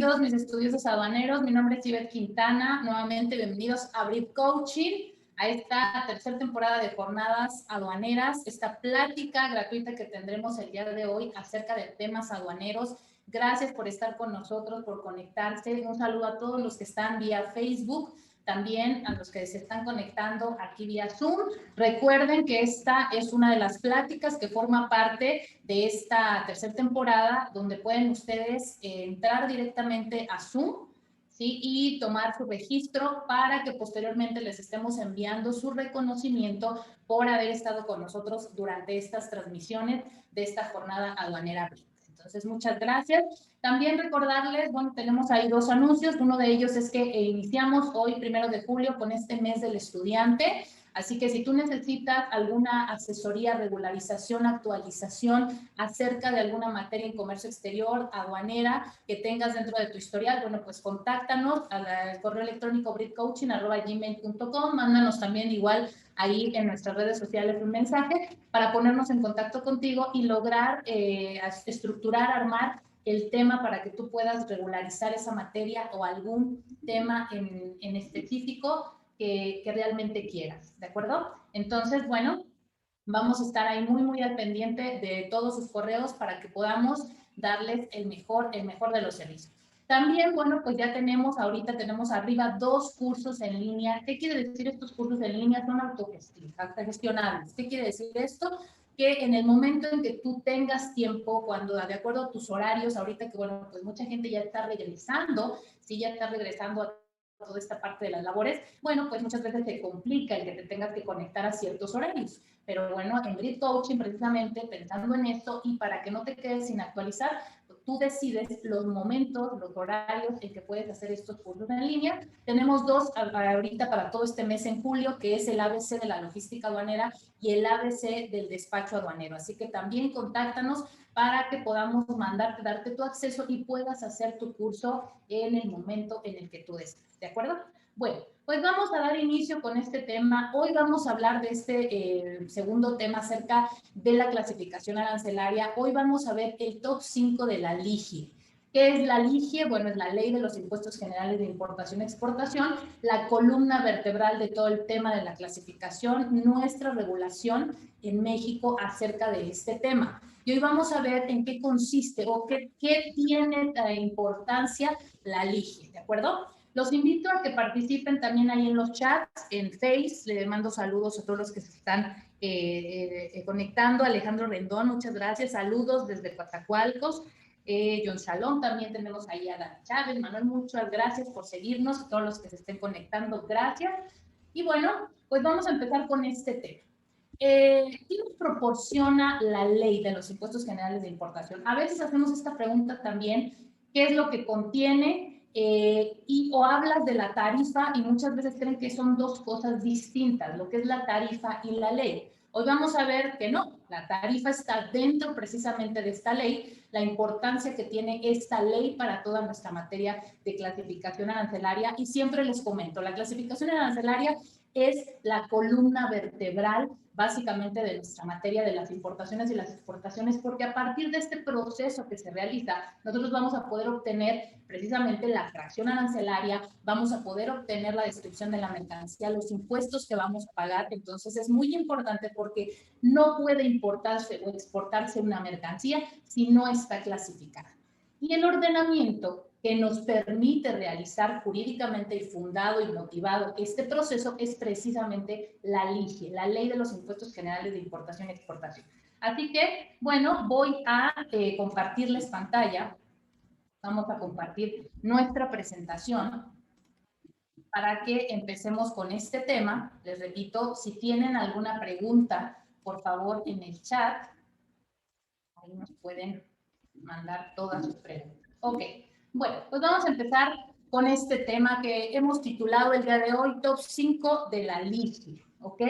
Bienvenidos mis estudiosos aduaneros, mi nombre es Ivette Quintana, nuevamente bienvenidos a Brit Coaching, a esta tercera temporada de jornadas aduaneras, esta plática gratuita que tendremos el día de hoy acerca de temas aduaneros. Gracias por estar con nosotros, por conectarse. Un saludo a todos los que están vía Facebook, también a los que se están conectando aquí vía Zoom. Recuerden que esta es una de las pláticas que forma parte de esta tercera temporada, donde pueden ustedes entrar directamente a Zoom, ¿sí? Y tomar su registro para que posteriormente les estemos enviando su reconocimiento por haber estado con nosotros durante estas transmisiones de esta jornada aduanera. Entonces, muchas gracias. También recordarles, bueno, tenemos ahí dos anuncios. Uno de ellos es que iniciamos hoy, 1 de julio, con este mes del estudiante. Así que si tú necesitas alguna asesoría, regularización, actualización acerca de alguna materia en comercio exterior, aduanera, que tengas dentro de tu historial, bueno, pues contáctanos al correo electrónico britcoaching@gmail.com. Mándanos también igual ahí en nuestras redes sociales un mensaje para ponernos en contacto contigo y lograr estructurar, armar el tema para que tú puedas regularizar esa materia o algún tema en específico que realmente quieras, ¿de acuerdo? Entonces, bueno, vamos a estar ahí muy al pendiente de todos sus correos para que podamos darles el mejor de los servicios. También, bueno, pues ya ahorita tenemos arriba 2 cursos en línea. ¿Qué quiere decir estos cursos en línea? Son autogestionables. ¿Qué quiere decir esto? Que en el momento en que tú tengas tiempo, cuando de acuerdo a tus horarios, ahorita que, bueno, pues mucha gente ya está regresando, sí, ya está regresando a toda esta parte de las labores, bueno, pues muchas veces te complica el que te tengas que conectar a ciertos horarios. Pero bueno, en Brit Coaching, precisamente pensando en esto y para que no te quedes sin actualizar, tú decides los momentos, los horarios en que puedes hacer estos cursos en línea. Tenemos 2 ahorita para todo este mes en julio, que es el ABC de la logística aduanera y el ABC del despacho aduanero. Así que también contáctanos para que podamos darte tu acceso y puedas hacer tu curso en el momento en el que tú estés. ¿De acuerdo? Bueno, pues vamos a dar inicio con este tema. Hoy vamos a hablar de este segundo tema acerca de la clasificación arancelaria. Hoy vamos a ver el top 5 de la LIGIE. ¿Qué es la LIGIE? Bueno, es la Ley de los Impuestos Generales de Importación y Exportación, la columna vertebral de todo el tema de la clasificación, nuestra regulación en México acerca de este tema. Y hoy vamos a ver en qué consiste o qué tiene importancia la LIGIE, ¿de acuerdo? Los invito a que participen también ahí en los chats, en Face. Le mando saludos a todos los que se están conectando. Alejandro Rendón, muchas gracias. Saludos desde Coatzacoalcos. John Salón, también tenemos ahí a Dani Chávez. Manuel, muchas gracias por seguirnos. Todos los que se estén conectando, gracias. Y bueno, pues vamos a empezar con este tema. ¿Qué nos proporciona la ley de los impuestos generales de importación? A veces hacemos esta pregunta también, ¿qué es lo que contiene? O hablas de la tarifa y muchas veces creen que son dos cosas distintas, lo que es la tarifa y la ley. Hoy vamos a ver que no, la tarifa está dentro precisamente de esta ley, la importancia que tiene esta ley para toda nuestra materia de clasificación arancelaria. Y siempre les comento, la clasificación arancelaria es la columna vertebral básicamente de nuestra materia de las importaciones y las exportaciones, porque a partir de este proceso que se realiza, nosotros vamos a poder obtener precisamente la fracción arancelaria, vamos a poder obtener la descripción de la mercancía, los impuestos que vamos a pagar. Entonces es muy importante porque no puede importarse o exportarse una mercancía si no está clasificada. Y el ordenamiento que nos permite realizar jurídicamente y fundado y motivado este proceso es precisamente la LIGIE, la Ley de los Impuestos Generales de Importación y Exportación. Así que, bueno, voy a compartirles pantalla. Vamos a compartir nuestra presentación para que empecemos con este tema. Les repito, si tienen alguna pregunta, por favor, en el chat, ahí nos pueden mandar todas sus preguntas. Ok, bueno, pues vamos a empezar con este tema que hemos titulado el día de hoy, Top 5 de la LIGIE, ¿ok?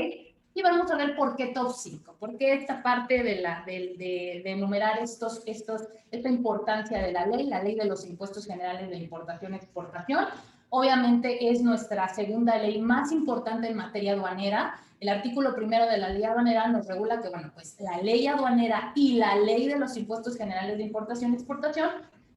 Y vamos a ver por qué top 5, por qué esta parte de enumerar esta importancia de la ley de los impuestos generales de importación y exportación. Obviamente es nuestra segunda ley más importante en materia aduanera. El artículo 1 de la ley aduanera nos regula que, bueno, pues la ley aduanera y la ley de los impuestos generales de importación y exportación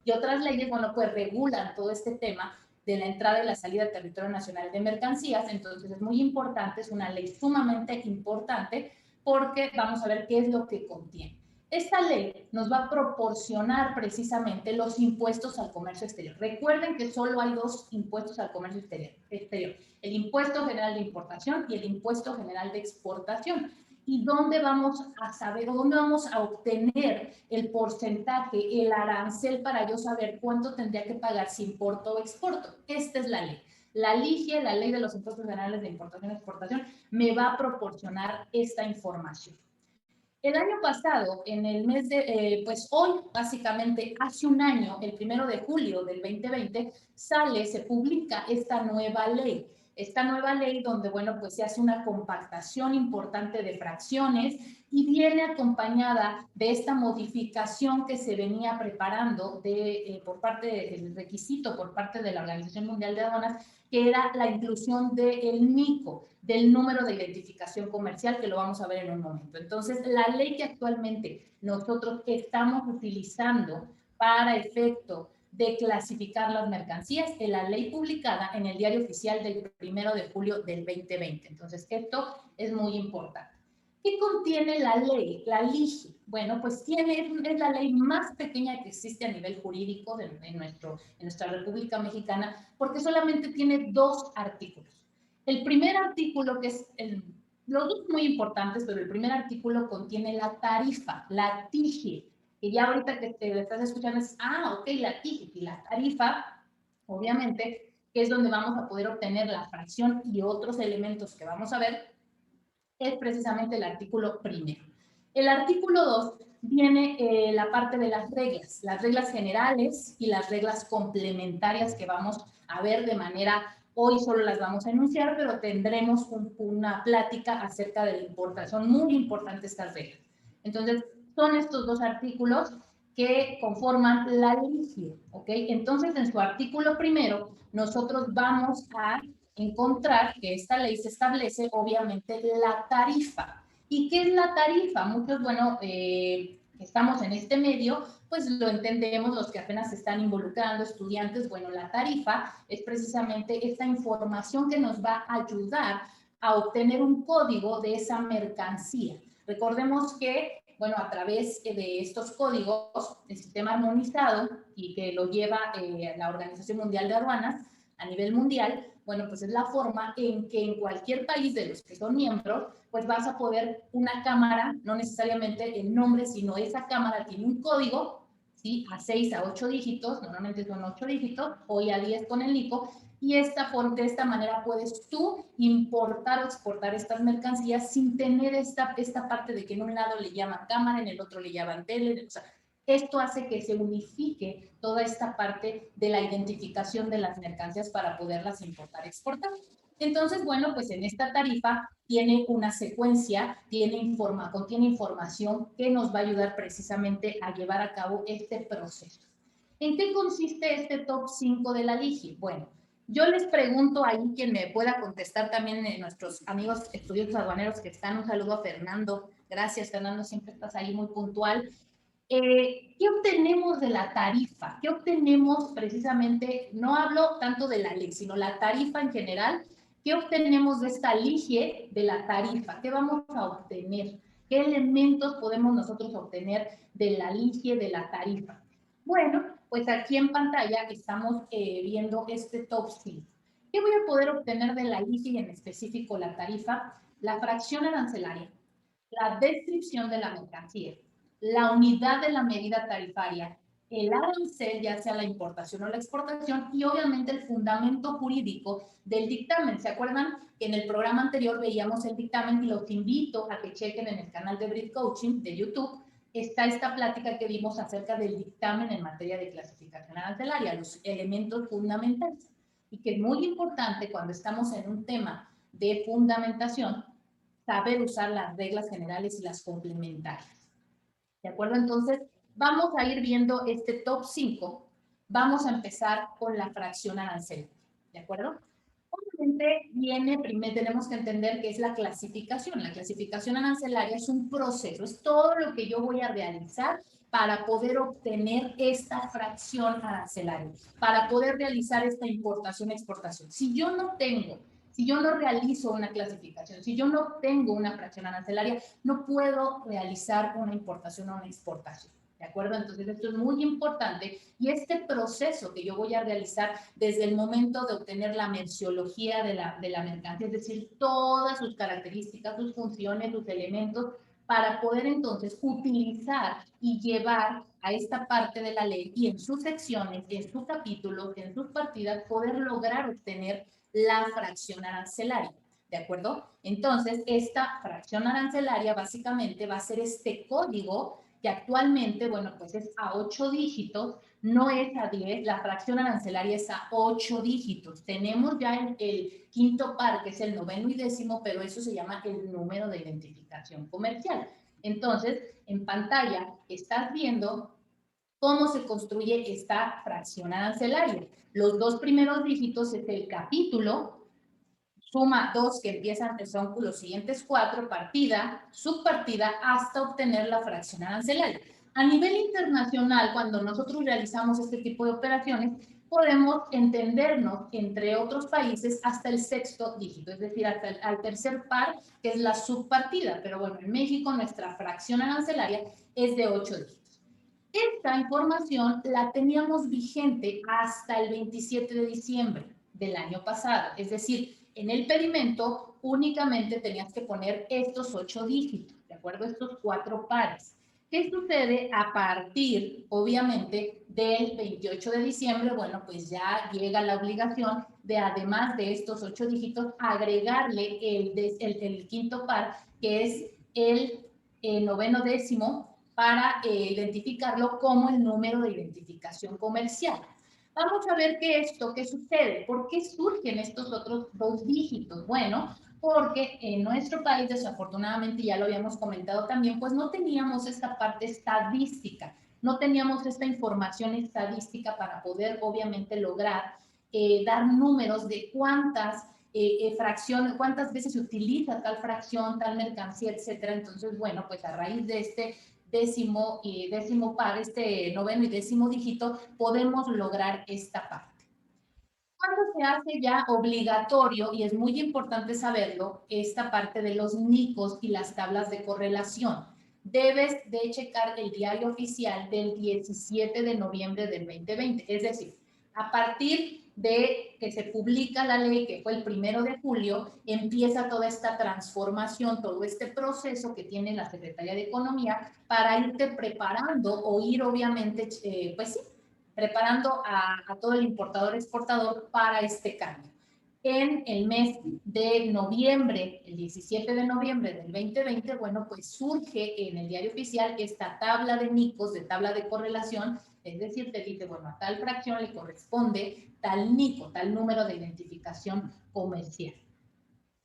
y otras leyes, bueno, pues regulan todo este tema de la entrada y la salida del territorio nacional de mercancías. Entonces es muy importante, es una ley sumamente importante porque vamos a ver qué es lo que contiene. Esta ley nos va a proporcionar precisamente los impuestos al comercio exterior. Recuerden que solo hay dos impuestos al comercio exterior, el impuesto general de importación y el impuesto general de exportación. ¿Y dónde vamos a saber o dónde vamos a obtener el porcentaje, el arancel para yo saber cuánto tendría que pagar si importo o exporto? Esta es la ley. La LIGE, la Ley de los Impuestos Generales de Importación y Exportación, me va a proporcionar esta información. El año pasado, en el mes de, pues hoy, básicamente, hace un año, el 1 de julio del 2020, se publica esta nueva ley. Esta nueva ley donde, bueno, pues se hace una compactación importante de fracciones y viene acompañada de esta modificación que se venía preparando por parte del requisito, por parte de la Organización Mundial de Aduanas, que era la inclusión del NICO, del número de identificación comercial, que lo vamos a ver en un momento. Entonces, la ley que actualmente nosotros estamos utilizando para efecto de clasificar las mercancías es la ley publicada en el Diario Oficial del 1 de julio del 2020. Entonces, esto es muy importante. ¿Qué contiene la ley? La LIGE. Bueno, pues es la ley más pequeña que existe a nivel jurídico en nuestra República Mexicana, porque solamente tiene 2 artículos. El primer artículo, que es los dos muy importantes, pero el primer artículo contiene la tarifa, la TIGE, que ya ahorita que te estás escuchando es, ok, la TIGE, y la tarifa, obviamente, que es donde vamos a poder obtener la fracción y otros elementos que vamos a ver, es precisamente el artículo primero. El artículo 2 viene la parte de las reglas generales y las reglas complementarias que vamos a ver de manera, hoy solo las vamos a enunciar, pero tendremos una plática acerca de la importación. Son muy importantes estas reglas. Entonces, son estos 2 artículos que conforman la LIGE, ¿ok? Entonces, en su artículo primero, nosotros vamos a encontrar que esta ley se establece obviamente la tarifa. ¿Y qué es la tarifa? Muchos, bueno, estamos en este medio, pues lo entendemos los que apenas se están involucrando, estudiantes. Bueno, la tarifa es precisamente esta información que nos va a ayudar a obtener un código de esa mercancía. Recordemos que, bueno, a través de estos códigos, el sistema armonizado y que lo lleva la Organización Mundial de Aduanas a nivel mundial, bueno, pues es la forma en que en cualquier país de los que son miembros, pues vas a poder una cámara, no necesariamente el nombre, sino esa cámara tiene un código, ¿sí? A 6 a 8 dígitos, normalmente son 8 dígitos, hoy a 10 con el ICO, y de esta manera puedes tú importar o exportar estas mercancías sin tener esta parte de que en un lado le llaman cámara, en el otro le llaman tele, o sea, esto hace que se unifique toda esta parte de la identificación de las mercancías para poderlas importar y exportar. Entonces, bueno, pues en esta tarifa tiene una secuencia, contiene información que nos va a ayudar precisamente a llevar a cabo este proceso. ¿En qué consiste este top 5 de la LIGE? Bueno, yo les pregunto ahí quien me pueda contestar también, nuestros amigos estudiantes aduaneros que están. Un saludo a Fernando. Gracias, Fernando, siempre estás ahí muy puntual. ¿Qué obtenemos de la tarifa? ¿Qué obtenemos precisamente? No hablo tanto de la ley, sino la tarifa en general. ¿Qué obtenemos de esta LIGE de la tarifa? ¿Qué vamos a obtener? ¿Qué elementos podemos nosotros obtener de la LIGE de la tarifa? Bueno, pues aquí en pantalla estamos viendo este top 5. ¿Qué voy a poder obtener de la LIGE y en específico la tarifa? La fracción arancelaria, la descripción de la mercancía, la unidad de la medida tarifaria, el arancel, ya sea la importación o la exportación, y obviamente el fundamento jurídico del dictamen. ¿Se acuerdan que en el programa anterior veíamos el dictamen? Y los invito a que chequen en el canal de Brit Coaching de YouTube. Está esta plática que vimos acerca del dictamen en materia de clasificación arancelaria, los elementos fundamentales. Y que es muy importante cuando estamos en un tema de fundamentación, saber usar las reglas generales y las complementarias. ¿De acuerdo? Entonces, vamos a ir viendo este top 5. Vamos a empezar con la fracción arancelaria. ¿De acuerdo? Obviamente primero tenemos que entender qué es la clasificación. La clasificación arancelaria es un proceso, es todo lo que yo voy a realizar para poder obtener esta fracción arancelaria, para poder realizar esta importación-exportación. Si yo no realizo una clasificación, si yo no tengo una fracción arancelaria, no puedo realizar una importación o una exportación. ¿De acuerdo? Entonces, esto es muy importante y este proceso que yo voy a realizar desde el momento de obtener la merciología de la mercancía, es decir, todas sus características, sus funciones, sus elementos, para poder entonces utilizar y llevar a esta parte de la ley y en sus secciones, en sus capítulos, en sus partidas, poder lograr obtener la fracción arancelaria. ¿De acuerdo? Entonces, esta fracción arancelaria básicamente va a ser este código que actualmente, bueno, pues es a 8 dígitos, no es a 10, la fracción arancelaria es a 8 dígitos. Tenemos ya el quinto par, que es el noveno y décimo, pero eso se llama el número de identificación comercial. Entonces, en pantalla estás viendo cómo se construye esta fracción arancelaria. Los dos primeros dígitos es el capítulo, suma 2 que empiezan, que son los siguientes 4, partida, subpartida, hasta obtener la fracción arancelaria. A nivel internacional, cuando nosotros realizamos este tipo de operaciones, podemos entendernos entre otros países hasta el sexto dígito, es decir, hasta al tercer par, que es la subpartida. Pero bueno, en México nuestra fracción arancelaria es de 8 dígitos. Esta información la teníamos vigente hasta el 27 de diciembre del año pasado, es decir, en el pedimento únicamente tenías que poner estos 8 dígitos, ¿de acuerdo? Estos 4 pares. ¿Qué sucede a partir, obviamente, del 28 de diciembre? Bueno, pues ya llega la obligación de, además de estos 8 dígitos, agregarle el quinto par, que es el noveno décimo, para identificarlo como el número de identificación comercial. Vamos a ver qué sucede. ¿Por qué surgen estos otros 2 dígitos? Bueno, porque en nuestro país, desafortunadamente, ya lo habíamos comentado también, pues no teníamos esta parte estadística, no teníamos esta información estadística para poder, obviamente, lograr dar números de cuántas fracciones, cuántas veces se utiliza tal fracción, tal mercancía, etcétera. Entonces, bueno, pues a raíz de este décimo par, este noveno y décimo dígito, podemos lograr esta parte. Cuando se hace ya obligatorio, y es muy importante saberlo, esta parte de los NICOS y las tablas de correlación. Debes de checar el diario oficial del 17 de noviembre del 2020, es decir, a partir de que se publica la ley, que fue el 1 de julio, empieza toda esta transformación, todo este proceso que tiene la Secretaría de Economía para irte preparando o ir obviamente, pues sí, preparando a todo el importador-exportador para este cambio. En el mes de noviembre, el 17 de noviembre del 2020, bueno, pues surge en el diario oficial esta tabla de NICOS, de tabla de correlación, es decir, te dice, bueno, a tal fracción le corresponde tal NICO, tal número de identificación comercial.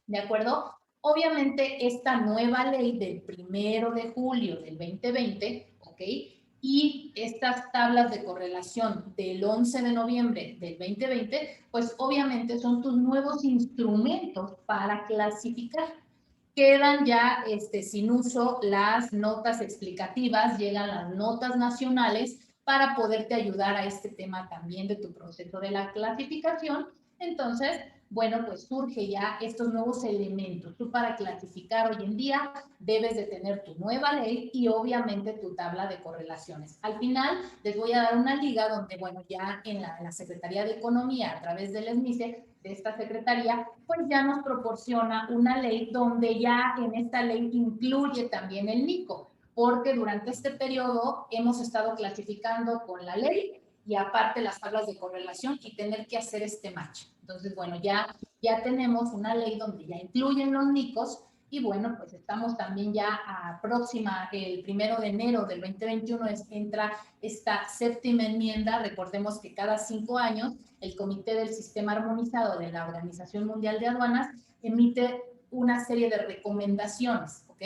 ¿De acuerdo? Obviamente, esta nueva ley del 1 de julio del 2020, ¿ok? Y estas tablas de correlación del 11 de noviembre del 2020, pues obviamente son tus nuevos instrumentos para clasificar. Quedan ya sin uso las notas explicativas, llegan las notas nacionales para poderte ayudar a este tema también de tu proceso de la clasificación. Entonces, bueno, pues surge ya estos nuevos elementos. Tú para clasificar hoy en día debes de tener tu nueva ley y obviamente tu tabla de correlaciones. Al final les voy a dar una liga donde, bueno, ya en la Secretaría de Economía, a través del SMICE, de esta Secretaría, pues ya nos proporciona una ley donde ya en esta ley incluye también el NICO, porque durante este periodo hemos estado clasificando con la ley y aparte las tablas de correlación y tener que hacer este match. Entonces, bueno, ya tenemos una ley donde ya incluyen los NICOS y bueno, pues estamos también ya a próxima, el 1 de enero del 2021 entra esta séptima enmienda. Recordemos que cada 5 años el Comité del Sistema Armonizado de la Organización Mundial de Aduanas emite una serie de recomendaciones, ¿ok?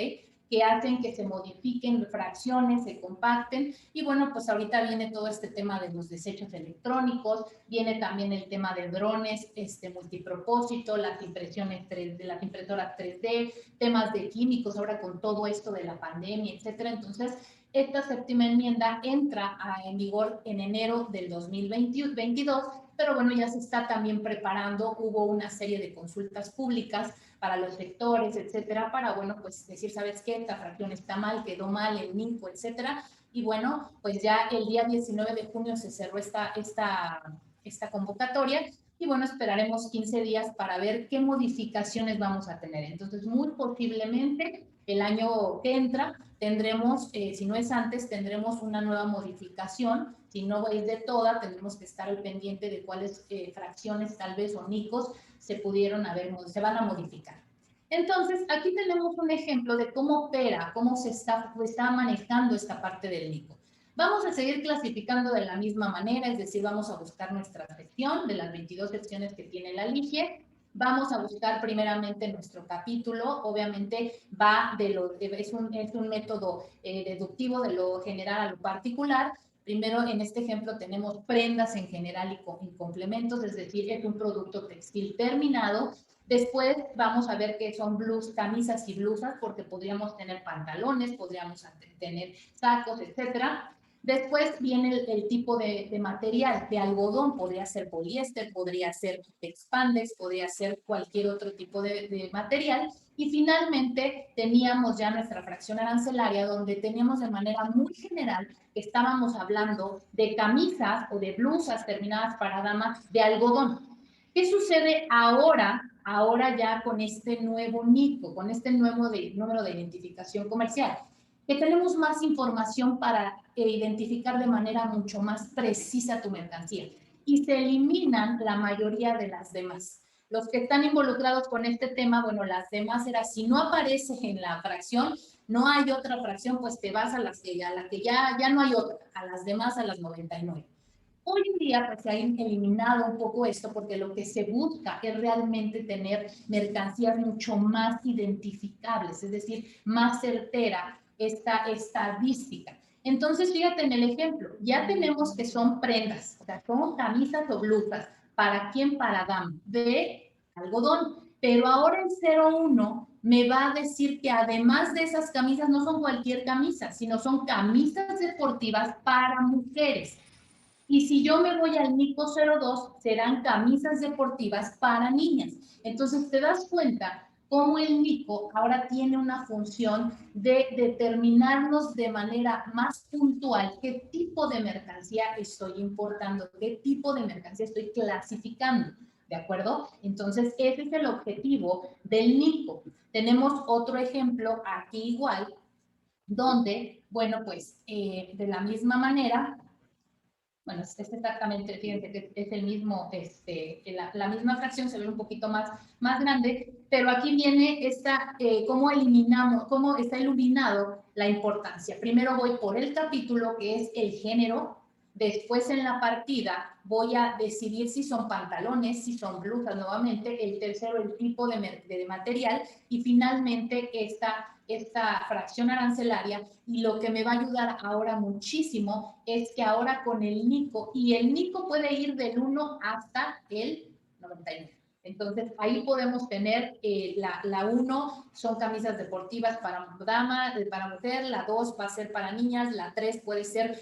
Que hacen que se modifiquen fracciones, se compacten. Y bueno, pues ahorita viene todo este tema de los desechos electrónicos, viene también el tema de drones multipropósito, las impresiones 3D, las impresoras 3D, temas de químicos ahora con todo esto de la pandemia, etcétera. Entonces, Esta séptima enmienda entra en vigor en enero del 2022, pero bueno, ya se está también preparando, hubo una serie de consultas públicas para los sectores, etcétera, para, bueno, pues decir, ¿sabes qué? Esta fracción está mal, quedó mal, el NINCO, etcétera. Y bueno, pues ya el día 19 de junio se cerró esta convocatoria y bueno, esperaremos 15 días para ver qué modificaciones vamos a tener. Entonces, muy posiblemente el año que entra tendremos, si no es antes, tendremos una nueva modificación. Si no es de toda, tendremos que estar al pendiente de cuáles fracciones tal vez o nicos se van a modificar. Entonces, aquí tenemos un ejemplo de cómo opera, cómo se está manejando esta parte del NICO. Vamos a seguir clasificando de la misma manera, es decir, vamos a buscar nuestra sección de las 22 secciones que tiene la LIGE. Vamos a buscar primeramente nuestro capítulo, obviamente es un método deductivo de lo general a lo particular. Primero, en este ejemplo, tenemos prendas en general y complementos, es decir, es un producto textil terminado. Después vamos a ver qué son camisas y blusas, porque podríamos tener pantalones, podríamos tener sacos, etcétera. Después viene el tipo de material, de algodón, podría ser poliéster, podría ser expandex, podría ser cualquier otro tipo de material. Y finalmente teníamos ya nuestra fracción arancelaria, donde teníamos de manera muy general que estábamos hablando de camisas o de blusas terminadas para damas de algodón. ¿Qué sucede ahora ya con este nuevo NICO, con este nuevo número de identificación comercial? Que tenemos más información para identificar de manera mucho más precisa tu mercancía y se eliminan la mayoría de las demás. Los que están involucrados con este tema, bueno, las demás era, si no aparece en la fracción, no hay otra fracción, pues te vas a la que ya no hay otra, a las demás, a las 99. Hoy en día pues, se ha eliminado un poco esto porque lo que se busca es realmente tener mercancías mucho más identificables, es decir, más certera esta estadística. Entonces, fíjate en el ejemplo, ya tenemos que son prendas, o sea, son camisas o blusas. ¿Para quién? Para dama, de algodón. Pero ahora el 01 me va a decir que además de esas camisas no son cualquier camisa, sino son camisas deportivas para mujeres. Y si yo me voy al NICO 02, serán camisas deportivas para niñas. Entonces te das cuenta cómo el NICO ahora tiene una función de determinarnos de manera más puntual qué tipo de mercancía estoy importando, qué tipo de mercancía estoy clasificando. ¿De acuerdo? Entonces, ese es el objetivo del NICO. Tenemos otro ejemplo aquí igual, donde, bueno, pues de la misma manera, bueno, es exactamente, fíjense que es el mismo, la misma fracción, se ve un poquito más grande, pero aquí viene cómo eliminamos, cómo está iluminado la importancia. Primero voy por el capítulo, que es el género, después en la partida voy a decidir si son pantalones, si son blusas nuevamente, el tercero el tipo de material y finalmente esta fracción arancelaria. Y lo que me va a ayudar ahora muchísimo es que ahora con el NICO, y el NICO puede ir del 1 hasta el 99. Entonces, ahí podemos tener la 1 son camisas deportivas para dama, para mujer, la 2 va a ser para niñas, la 3 puede ser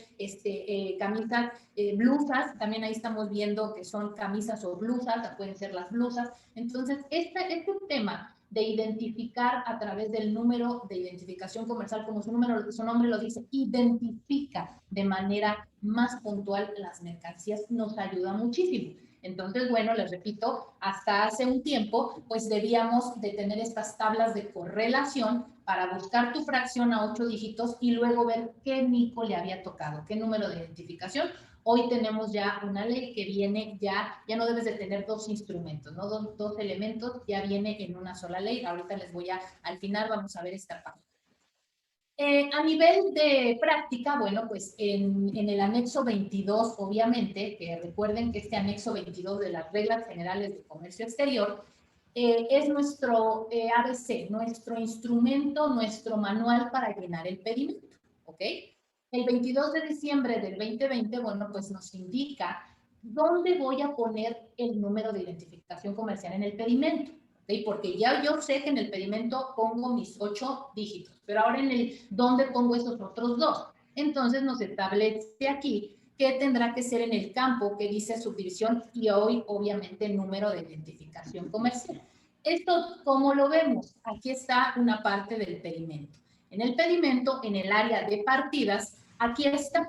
camisas, blusas, también ahí estamos viendo que son camisas o blusas, pueden ser las blusas. Entonces, este tema de identificar a través del número de identificación comercial, como su nombre lo dice, identifica de manera más puntual las mercancías, nos ayuda muchísimo. Entonces, bueno, les repito, hasta hace un tiempo, pues debíamos de tener estas tablas de correlación para buscar tu fracción a 8 dígitos y luego ver qué NICO le había tocado, qué número de identificación. Hoy tenemos ya una ley que viene ya no debes de tener dos instrumentos, ¿no? Dos elementos, ya viene en una sola ley. Ahorita al final vamos a ver esta parte. A nivel de práctica, bueno, pues en el anexo 22, obviamente, que recuerden que este anexo 22 de las reglas generales de comercio exterior es nuestro ABC, nuestro instrumento, nuestro manual para llenar el pedimento, ¿ok? El 22 de diciembre del 2020, bueno, pues nos indica dónde voy a poner el número de identificación comercial en el pedimento. ¿Sí? Porque ya yo sé que en el pedimento pongo mis 8 dígitos, pero ahora ¿dónde pongo esos otros 2? Entonces nos establece aquí que tendrá que ser en el campo que dice subdivisión y hoy obviamente número de identificación comercial. Esto, ¿cómo lo vemos? Aquí está una parte del pedimento. En el pedimento, en el área de partidas, aquí está.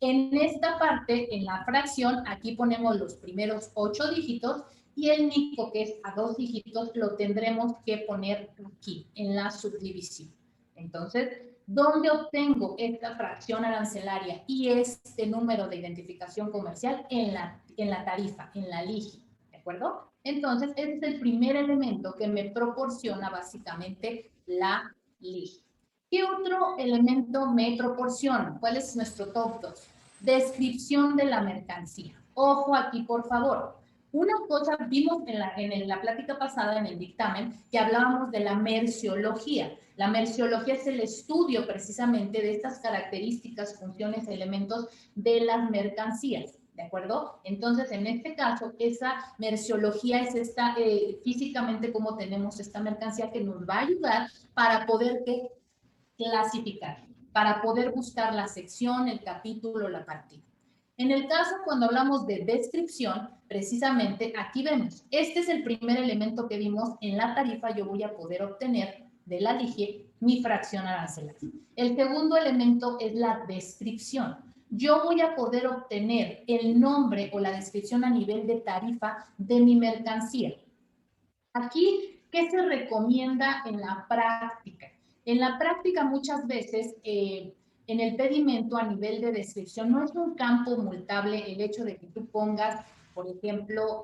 En esta parte, en la fracción, aquí ponemos los primeros 8 dígitos y el NICO, que es a 2 dígitos, lo tendremos que poner aquí, en la subdivisión. Entonces, ¿dónde obtengo esta fracción arancelaria y este número de identificación comercial? En la tarifa, en la LIGI, ¿de acuerdo? Entonces, este es el primer elemento que me proporciona básicamente la LIGI. ¿Qué otro elemento me proporciona? ¿Cuál es nuestro top 2? Descripción de la mercancía. Ojo aquí, por favor. Una cosa vimos en la plática pasada, en el dictamen, que hablábamos de la merciología. La merciología es el estudio precisamente de estas características, funciones, elementos de las mercancías. ¿De acuerdo? Entonces, en este caso, esa merciología es esta, físicamente cómo tenemos esta mercancía que nos va a ayudar para poder clasificar, para poder buscar la sección, el capítulo, la partida. En el caso, cuando hablamos de descripción, precisamente aquí vemos, este es el primer elemento que vimos en la tarifa, yo voy a poder obtener de la LIGI mi fracción arancelaria. El segundo elemento es la descripción. Yo voy a poder obtener el nombre o la descripción a nivel de tarifa de mi mercancía. Aquí, ¿qué se recomienda en la práctica? En la práctica muchas veces en el pedimento a nivel de descripción no es un campo multable el hecho de que tú pongas, por ejemplo,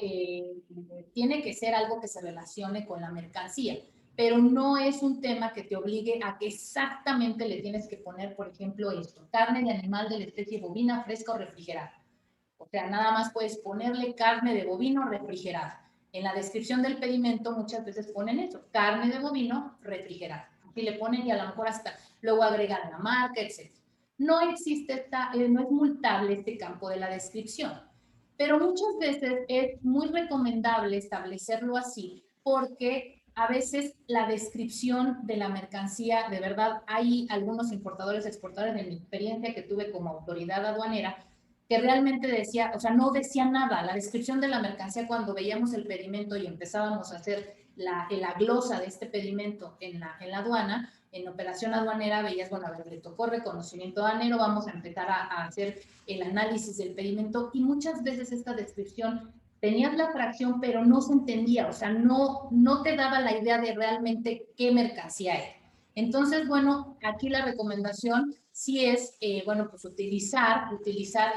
tiene que ser algo que se relacione con la mercancía, pero no es un tema que te obligue a que exactamente le tienes que poner, por ejemplo, esto, carne de animal de la especie bovina fresca o refrigerada. O sea, nada más puedes ponerle carne de bovino refrigerada. En la descripción del pedimento muchas veces ponen eso, carne de bovino refrigerada. Aquí le ponen y a lo mejor hasta luego agregan la marca, etc. No existe no es multable este campo de la descripción, pero muchas veces es muy recomendable establecerlo así porque a veces la descripción de la mercancía, de verdad, hay algunos importadores, exportadores, en mi experiencia que tuve como autoridad aduanera, que realmente decía, o sea, no decía nada. La descripción de la mercancía cuando veíamos el pedimento y empezábamos a hacer la glosa de este pedimento en la aduana, en operación aduanera, veías, bueno, a ver, le tocó reconocimiento aduanero, vamos a empezar a hacer el análisis del pedimento y muchas veces esta descripción tenías la fracción, pero no se entendía, o sea, no te daba la idea de realmente qué mercancía era. Entonces, bueno, aquí la recomendación sí es, bueno, pues utilizar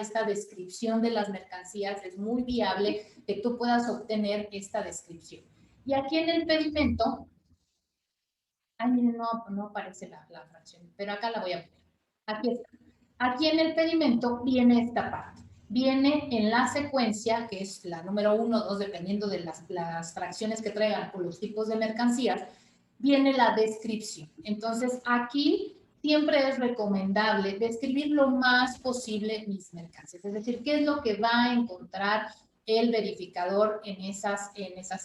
esta descripción de las mercancías, es muy viable que tú puedas obtener esta descripción. Y aquí en el pedimento, ay, miren, no aparece la fracción, pero acá la voy a poner. Aquí está. Aquí en el pedimento viene esta parte. Viene en la secuencia, que es la número 1, 2, dependiendo de las fracciones que traigan o los tipos de mercancías, viene la descripción. Entonces, aquí siempre es recomendable describir lo más posible mis mercancías. Es decir, qué es lo que va a encontrar el verificador en esas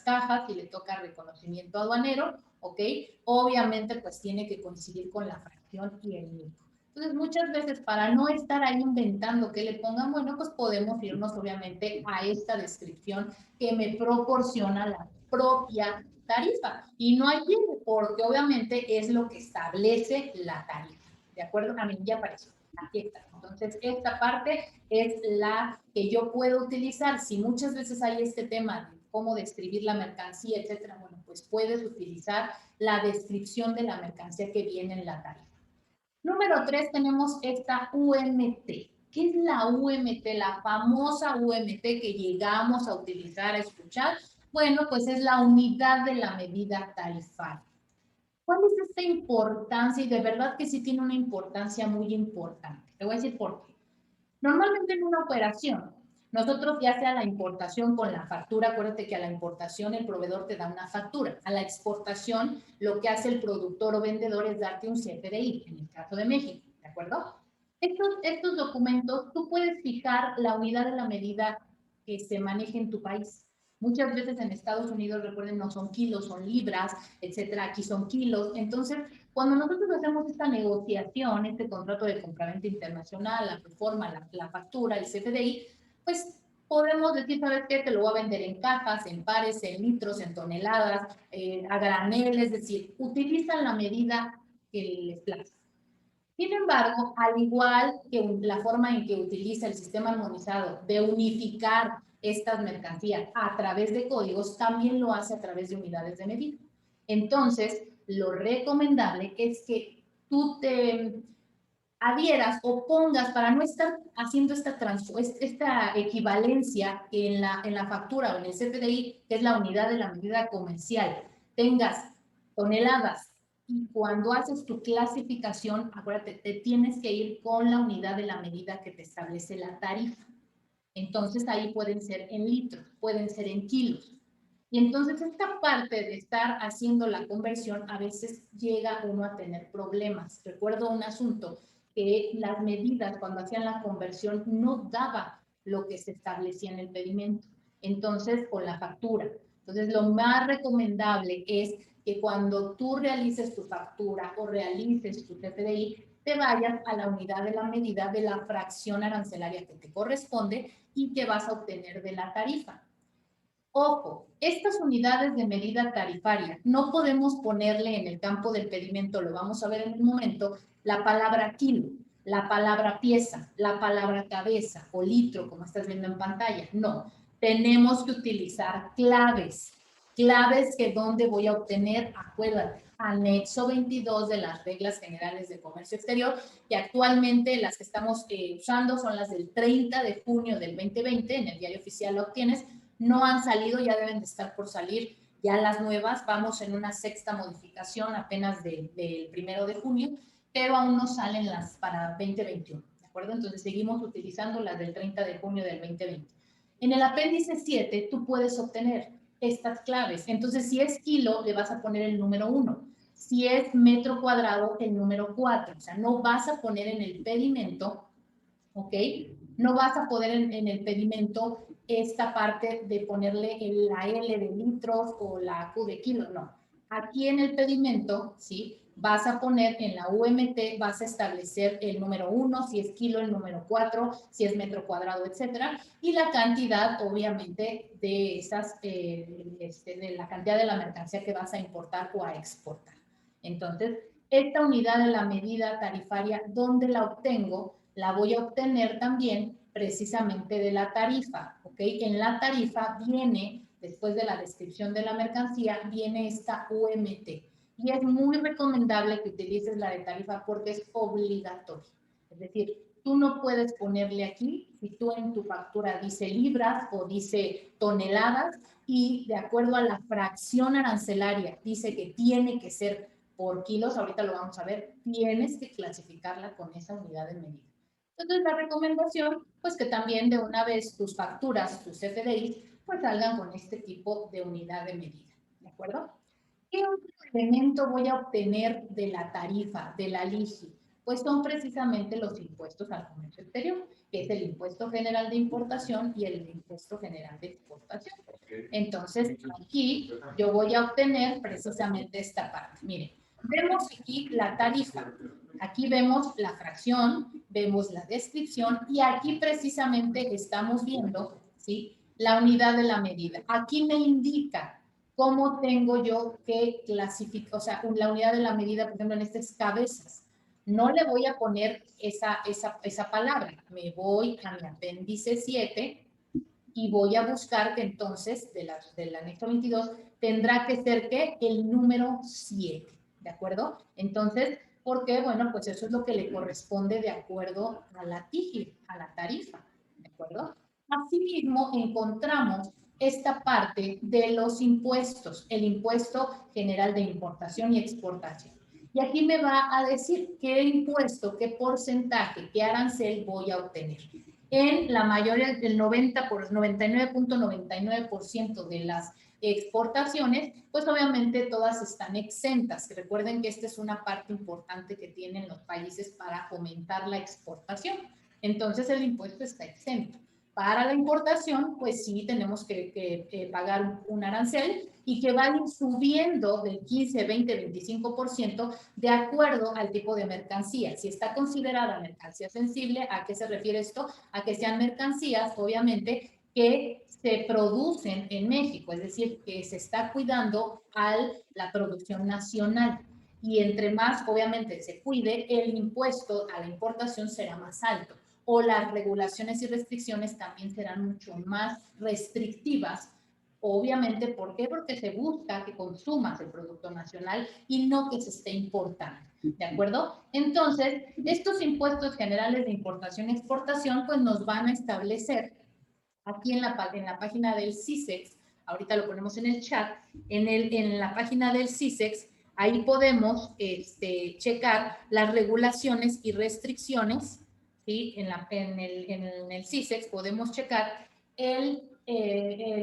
cajas si le toca reconocimiento aduanero, ¿ok? Obviamente, pues tiene que coincidir con la fracción y el NICO. Entonces, muchas veces para no estar ahí inventando que le pongan, bueno, pues podemos irnos obviamente a esta descripción que me proporciona la propia tarifa. Y no hay pierde, porque obviamente es lo que establece la tarifa. ¿De acuerdo? A mí ya apareció. Aquí está. Entonces, esta parte es la que yo puedo utilizar. Si muchas veces hay este tema de cómo describir la mercancía, etcétera, bueno, pues puedes utilizar la descripción de la mercancía que viene en la tarifa. Número 3 tenemos esta UMT. ¿Qué es la UMT? La famosa UMT que llegamos a utilizar, a escuchar. Bueno, pues es la unidad de la medida tarifaria. ¿Cuál es esta importancia? Y de verdad que sí tiene una importancia muy importante. Te voy a decir por qué. Normalmente en una operación, nosotros ya sea la importación con la factura, acuérdate que a la importación el proveedor te da una factura. A la exportación, lo que hace el productor o vendedor es darte un CFDI, en el caso de México, ¿de acuerdo? Estos documentos, tú puedes fijar la unidad de la medida que se maneje en tu país. Muchas veces en Estados Unidos, recuerden, no son kilos, son libras, etcétera. Aquí son kilos. Entonces, cuando nosotros hacemos esta negociación, este contrato de compraventa internacional, la reforma, la factura, el CFDI, pues podemos decir, ¿sabes qué? Te lo voy a vender en cajas, en pares, en litros, en toneladas, a granel, es decir, utilizan la medida que les plazca. Sin embargo, al igual que la forma en que utiliza el sistema armonizado de unificar estas mercancías a través de códigos, también lo hace a través de unidades de medida. Entonces, lo recomendable es que tú te adhieras o pongas para no estar haciendo esta equivalencia en la factura o en el CFDI, que es la unidad de la medida comercial, tengas toneladas y cuando haces tu clasificación, acuérdate, te tienes que ir con la unidad de la medida que te establece la tarifa. Entonces ahí pueden ser en litros, pueden ser en kilos. Y entonces esta parte de estar haciendo la conversión a veces llega uno a tener problemas. Recuerdo un asunto que las medidas cuando hacían la conversión no daba lo que se establecía en el pedimento. Entonces, con la factura. Entonces, lo más recomendable es que cuando tú realices tu factura o realices tu CFDI, te vayas a la unidad de la medida de la fracción arancelaria que te corresponde y que vas a obtener de la tarifa. Ojo, estas unidades de medida tarifaria no podemos ponerle en el campo del pedimento, lo vamos a ver en un momento, la palabra kilo, la palabra pieza, la palabra cabeza o litro, como estás viendo en pantalla. No, tenemos que utilizar claves. Claves que donde voy a obtener, acuérdate, anexo 22 de las reglas generales de comercio exterior, que actualmente las que estamos usando son las del 30 de junio del 2020, en el diario oficial lo obtienes. No han salido, ya deben de estar por salir ya las nuevas. Vamos en una sexta modificación apenas del 1 de junio, pero aún no salen las para 2021, ¿de acuerdo? Entonces seguimos utilizando las del 30 de junio del 2020. En el apéndice 7 tú puedes obtener estas claves. Entonces, si es kilo, le vas a poner el número 1. Si es metro cuadrado, el número 4. O sea, no vas a poner en el pedimento, ¿ok? No vas a poder en el pedimento esta parte de ponerle la L de litros o la Q de kilos, no. Aquí en el pedimento, ¿sí? Vas a poner en la UMT, vas a establecer el número 1, si es kilo, el número 4, si es metro cuadrado, etcétera, y la cantidad, obviamente, de esas, de la cantidad de la mercancía que vas a importar o a exportar. Entonces, esta unidad de la medida tarifaria, ¿dónde la obtengo? La voy a obtener también precisamente de la tarifa, ¿ok? En la tarifa viene, después de la descripción de la mercancía, viene esta UMT. Y es muy recomendable que utilices la de tarifa porque es obligatorio. Es decir, tú no puedes ponerle aquí, si tú en tu factura dice libras o dice toneladas, y de acuerdo a la fracción arancelaria dice que tiene que ser por kilos, ahorita lo vamos a ver, tienes que clasificarla con esa unidad de medida. Entonces, la recomendación, pues que también de una vez tus facturas, tus CFDIs, pues salgan con este tipo de unidad de medida, ¿de acuerdo? ¿Qué otro elemento voy a obtener de la tarifa, de la LIGI? Pues son precisamente los impuestos al comercio exterior, que es el impuesto general de importación y el impuesto general de exportación. Entonces, aquí yo voy a obtener precisamente esta parte. Miren, vemos aquí la tarifa. Aquí vemos la fracción, vemos la descripción y aquí precisamente estamos viendo, ¿sí?, la unidad de la medida. Aquí me indica cómo tengo yo que clasificar, o sea, la unidad de la medida, por ejemplo, en estas cabezas. No le voy a poner esa palabra. Me voy a mi apéndice 7 y voy a buscar que entonces del anexo 22 tendrá que ser que el número 7, ¿de acuerdo? Entonces, porque, bueno, pues eso es lo que le corresponde de acuerdo a la TIGI, a la tarifa, ¿de acuerdo? Asimismo, encontramos esta parte de los impuestos, el impuesto general de importación y exportación. Y aquí me va a decir qué impuesto, qué porcentaje, qué arancel voy a obtener. En la mayoría, el 99.99% de las exportaciones, pues obviamente todas están exentas. Recuerden que esta es una parte importante que tienen los países para fomentar la exportación. Entonces el impuesto está exento. Para la importación, pues sí tenemos que pagar un arancel y que va a ir subiendo del 15, 20, 25% de acuerdo al tipo de mercancía. Si está considerada mercancía sensible, ¿a qué se refiere esto? A que sean mercancías, obviamente, que se producen en México, es decir, que se está cuidando a la producción nacional. Y entre más, obviamente, se cuide, el impuesto a la importación será más alto o las regulaciones y restricciones también serán mucho más restrictivas. Obviamente, ¿por qué? Porque se busca que consumas el producto nacional y no que se esté importando, ¿de acuerdo? Entonces, estos impuestos generales de importación y exportación, pues nos van a establecer aquí en la página del CISEX, ahorita lo ponemos en el chat, en la página del CISEX, ahí podemos checar las regulaciones y restricciones, ¿sí? En el CISEX podemos checar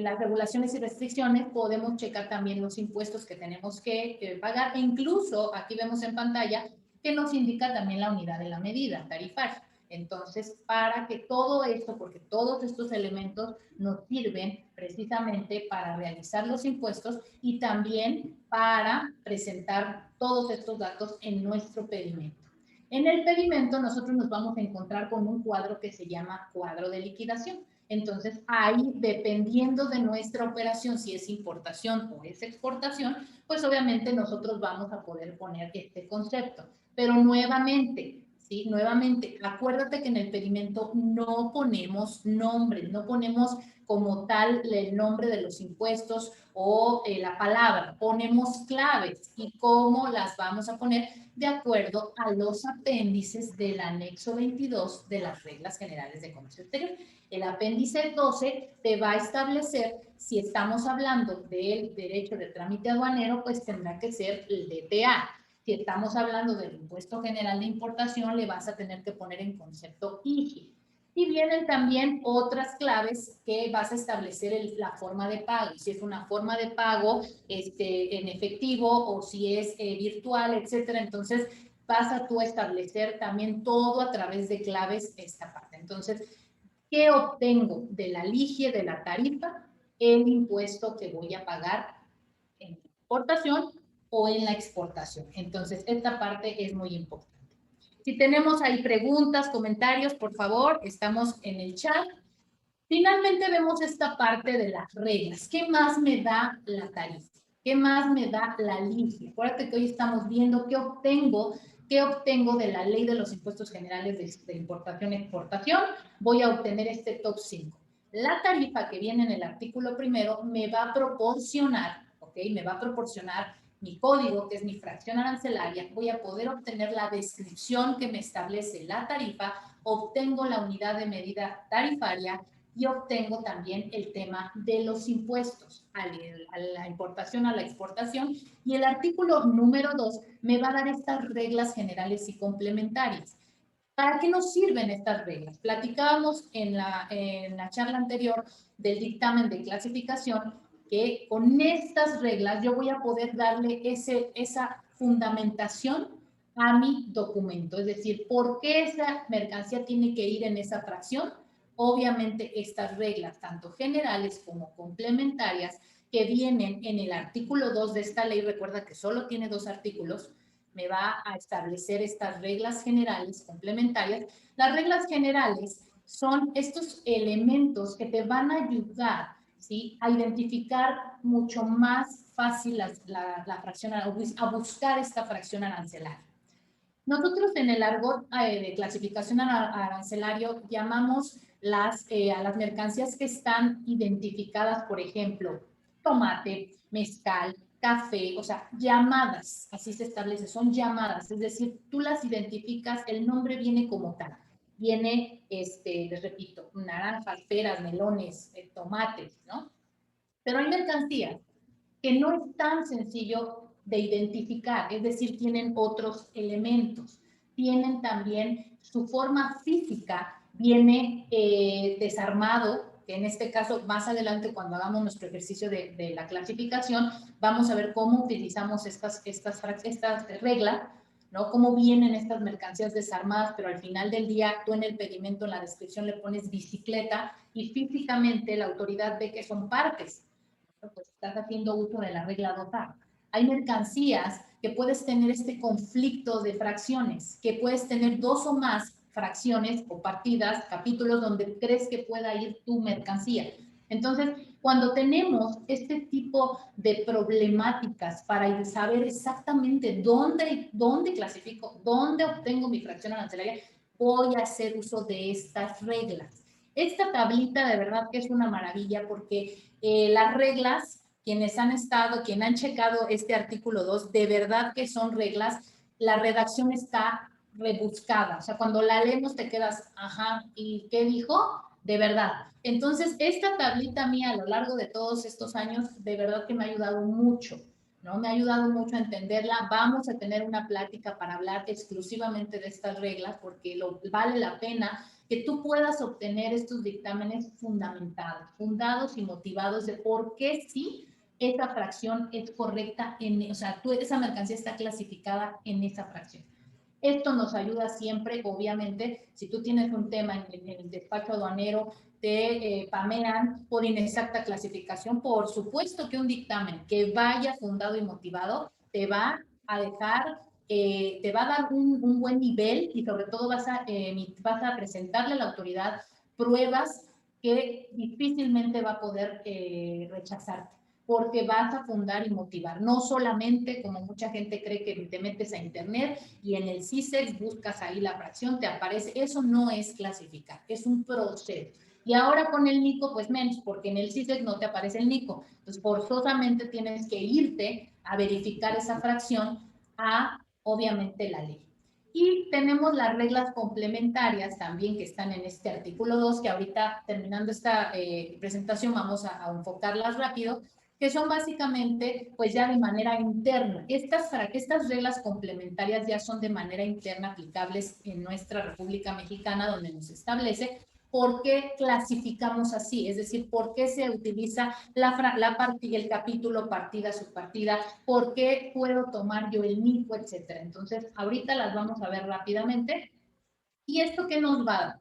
las regulaciones y restricciones, podemos checar también los impuestos que tenemos que pagar, e incluso aquí vemos en pantalla que nos indica también la unidad de la medida tarifaria. Entonces, para que todo esto, porque todos estos elementos nos sirven precisamente para realizar los impuestos y también para presentar todos estos datos en nuestro pedimento. En el pedimento nosotros nos vamos a encontrar con un cuadro que se llama cuadro de liquidación. Entonces, ahí, dependiendo de nuestra operación, si es importación o es exportación, pues obviamente nosotros vamos a poder poner este concepto. Pero nuevamente, ¿sí? Nuevamente, acuérdate que en el pedimento no ponemos nombres, no ponemos como tal el nombre de los impuestos o la palabra, ponemos claves y cómo las vamos a poner de acuerdo a los apéndices del anexo 22 de las reglas generales de comercio exterior. El apéndice 12 te va a establecer, si estamos hablando del derecho de trámite aduanero, pues tendrá que ser el DTA. Si estamos hablando del impuesto general de importación, le vas a tener que poner en concepto IGI. Y vienen también otras claves que vas a establecer la forma de pago. Si es una forma de pago en efectivo o si es virtual, etcétera. Entonces, vas a tú establecer también todo a través de claves esta parte. Entonces, ¿qué obtengo de la ligie de la tarifa? El impuesto que voy a pagar en importación o en la exportación. Entonces, esta parte es muy importante. Si tenemos ahí preguntas, comentarios, por favor, estamos en el chat. Finalmente vemos esta parte de las reglas. ¿Qué más me da la tarifa? ¿Qué más me da la ligie? Acuérdate que hoy estamos viendo qué obtengo de la ley de los impuestos generales de importación y exportación. Voy a obtener este top 5. La tarifa que viene en el artículo primero me va a proporcionar, ¿ok? Me va a proporcionar mi código, que es mi fracción arancelaria. Voy a poder obtener la descripción que me establece la tarifa. Obtengo la unidad de medida tarifaria y obtengo también el tema de los impuestos a la importación, a la exportación. Y el artículo número 2 me va a dar estas reglas generales y complementarias. ¿Para qué nos sirven estas reglas? Platicábamos en la charla anterior del dictamen de clasificación que con estas reglas yo voy a poder darle esa fundamentación a mi documento. Es decir, ¿por qué esa mercancía tiene que ir en esa fracción? Obviamente estas reglas, tanto generales como complementarias, que vienen en el artículo 2 de esta ley, recuerda que solo tiene 2 artículos, me va a establecer estas reglas generales complementarias. Las reglas generales son estos elementos que te van a ayudar, ¿sí?, a identificar mucho más fácil la fracción, a buscar esta fracción arancelaria. Nosotros en el argot de clasificación arancelario llamamos a las mercancías que están identificadas, por ejemplo, tomate, mezcal, café, o sea, llamadas, así se establece, son llamadas, es decir, tú las identificas, el nombre viene como tal. Viene, les repito, naranjas, peras, melones, tomates, ¿no? Pero hay mercancías que no es tan sencillo de identificar, es decir, tienen otros elementos, tienen también su forma física, viene desarmado, que en este caso, más adelante, cuando hagamos nuestro ejercicio de la clasificación, vamos a ver cómo utilizamos estas reglas, ¿no? Cómo vienen estas mercancías desarmadas, pero al final del día tú en el pedimento, en la descripción le pones bicicleta y físicamente la autoridad ve que son partes. Pues estás haciendo uso de la regla 2A. Hay mercancías que puedes tener este conflicto de fracciones, que puedes tener dos o más fracciones o partidas, capítulos donde crees que pueda ir tu mercancía. Entonces, cuando tenemos este tipo de problemáticas para saber exactamente dónde clasifico, dónde obtengo mi fracción arancelaria, voy a hacer uso de estas reglas. Esta tablita de verdad que es una maravilla porque las reglas, quienes han estado, quienes han checado este artículo 2, de verdad que son reglas, la redacción está rebuscada, o sea, cuando la leemos te quedas, ajá, ¿y qué dijo? De verdad. Entonces, esta tablita mía a lo largo de todos estos años, de verdad que me ha ayudado mucho, ¿no? Me ha ayudado mucho a entenderla. Vamos a tener una plática para hablar exclusivamente de estas reglas, porque vale la pena que tú puedas obtener estos dictámenes fundamentados, fundados y motivados de por qué sí esa fracción es correcta, o sea, esa mercancía está clasificada en esa fracción. Esto nos ayuda siempre, obviamente, si tú tienes un tema en el despacho aduanero, te pamean por inexacta clasificación, por supuesto que un dictamen que vaya fundado y motivado te va a dejar, te va a dar un buen nivel y sobre todo vas a presentarle a la autoridad pruebas que difícilmente va a poder rechazarte, porque vas a fundar y motivar. No solamente, como mucha gente cree, que te metes a internet y en el CISEX buscas ahí la fracción, te aparece. Eso no es clasificar, es un proceso. Y ahora con el NICO, pues menos, porque en el CISEX no te aparece el NICO. Entonces, forzosamente tienes que irte a verificar esa fracción a, obviamente, la ley. Y tenemos las reglas complementarias también que están en este artículo 2, que ahorita terminando esta presentación vamos a enfocarlas rápido, que son básicamente, pues ya de manera interna. Estas reglas complementarias ya son de manera interna aplicables en nuestra República Mexicana, donde nos establece por qué clasificamos así, es decir, por qué se utiliza el capítulo, partida, subpartida, por qué puedo tomar yo el NICO, etcétera. Entonces, ahorita las vamos a ver rápidamente. ¿Y esto qué nos va a dar?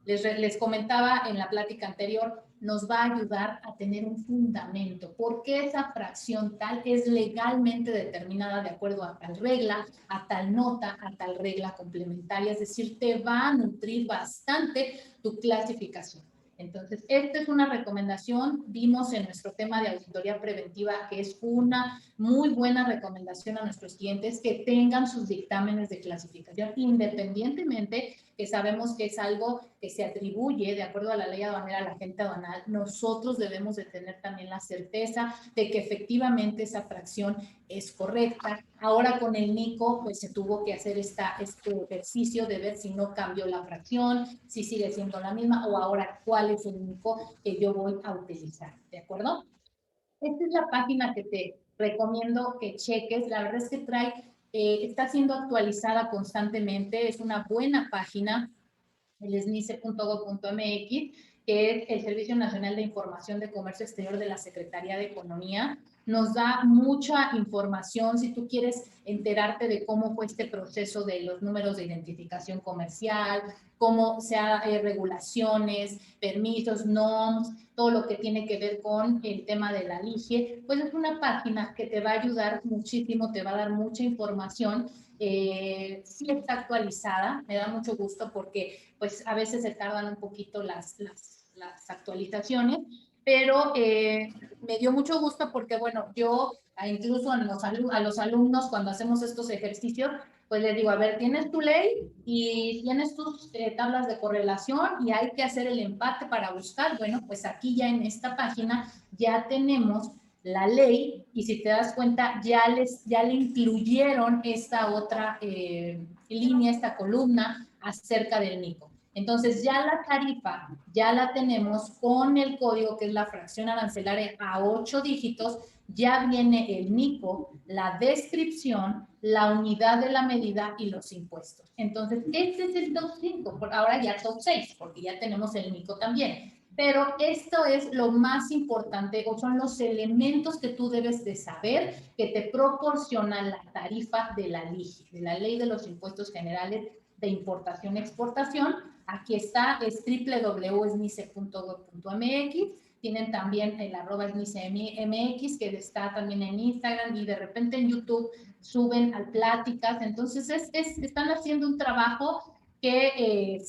Les comentaba en la plática anterior, nos va a ayudar a tener un fundamento. ¿Por qué esa fracción tal es legalmente determinada de acuerdo a tal regla, a tal nota, a tal regla complementaria? Es decir, te va a nutrir bastante tu clasificación. Entonces, esta es una recomendación. Vimos en nuestro tema de auditoría preventiva que es una muy buena recomendación a nuestros clientes que tengan sus dictámenes de clasificación, independientemente que sabemos que es algo que se atribuye de acuerdo a la ley aduanera a la agente aduanal. Nosotros debemos de tener también la certeza de que efectivamente esa fracción es correcta. Ahora con el NICO, pues se tuvo que hacer este ejercicio de ver si no cambió la fracción, si sigue siendo la misma o ahora cuál es el NICO que yo voy a utilizar, ¿de acuerdo? Esta es la página que te recomiendo que cheques. La verdad es que está siendo actualizada constantemente. Es una buena página, el snice.gov.mx, que es el Servicio Nacional de Información de Comercio Exterior de la Secretaría de Economía. Nos da mucha información si tú quieres enterarte de cómo fue este proceso de los números de identificación comercial, cómo sea regulaciones, permisos, NOMS, todo lo que tiene que ver con el tema de la LIGE, pues es una página que te va a ayudar muchísimo, te va a dar mucha información. Sí está actualizada, me da mucho gusto porque pues a veces se tardan un poquito las actualizaciones, pero me dio mucho gusto porque, bueno, yo incluso a los alumnos cuando hacemos estos ejercicios, pues les digo, a ver, tienes tu ley y tienes tus tablas de correlación y hay que hacer el empate para buscar. Bueno, pues aquí ya en esta página ya tenemos la ley y si te das cuenta ya le incluyeron esta otra línea, esta columna acerca del NICO. Entonces ya la tarifa ya la tenemos con el código que es la fracción arancelaria a 8 dígitos, ya viene el NICO, la descripción, la unidad de la medida y los impuestos. Entonces este es el top 5, ahora ya top 6, porque ya tenemos el NICO también. Pero esto es lo más importante, o son los elementos que tú debes de saber que te proporciona la tarifa de la LIGI, de la Ley de los Impuestos Generales de Importación y Exportación. Aquí está, es www.esmice.gov.mx. Tienen también el @esmicemx, que está también en Instagram, y de repente en YouTube suben a pláticas. Entonces, están haciendo un trabajo que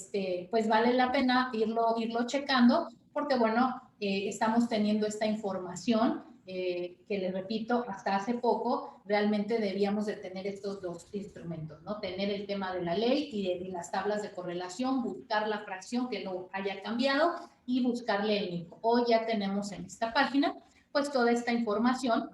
pues vale la pena irlo checando, porque bueno, estamos teniendo esta información que les repito, hasta hace poco realmente debíamos de tener estos dos instrumentos, ¿no? Tener el tema de la ley y las tablas de correlación, buscar la fracción que no haya cambiado y buscarle el NICO. Hoy ya tenemos en esta página pues toda esta información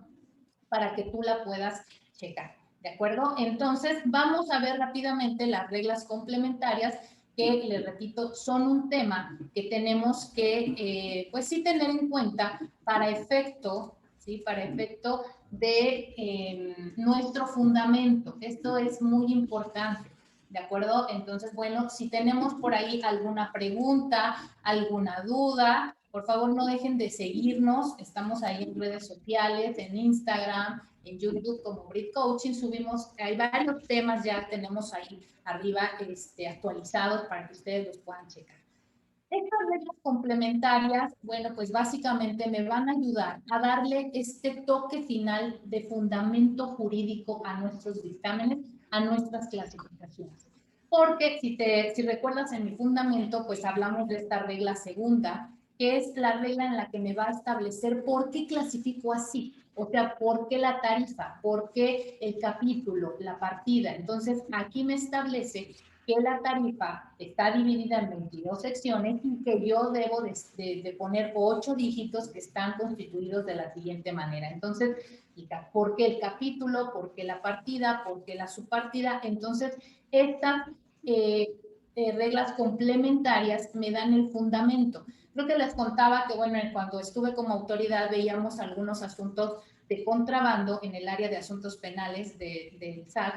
para que tú la puedas checar. ¿De acuerdo? Entonces, vamos a ver rápidamente las reglas complementarias que, les repito, son un tema que tenemos que, pues sí, tener en cuenta para efecto, ¿sí? Para efecto de nuestro fundamento. Esto es muy importante. ¿De acuerdo? Entonces, bueno, si tenemos por ahí alguna pregunta, alguna duda, por favor no dejen de seguirnos. Estamos ahí en redes sociales, en Instagram, en YouTube como Brit Coaching. Subimos, hay varios temas ya tenemos ahí arriba actualizados para que ustedes los puedan checar. Estas reglas complementarias, bueno, pues básicamente me van a ayudar a darle este toque final de fundamento jurídico a nuestros dictámenes, a nuestras clasificaciones. Porque si recuerdas en mi fundamento, pues hablamos de esta regla segunda, que es la regla en la que me va a establecer por qué clasifico así. O sea, ¿por qué la tarifa? ¿Por qué el capítulo, la partida? Entonces, aquí me establece que la tarifa está dividida en 22 secciones y que yo debo de poner 8 dígitos que están constituidos de la siguiente manera. Entonces, ¿por qué el capítulo? ¿Por qué la partida? ¿Por qué la subpartida? Entonces, estas reglas complementarias me dan el fundamento. Creo que les contaba que, bueno, cuando estuve como autoridad veíamos algunos asuntos de contrabando en el área de asuntos penales del SAT,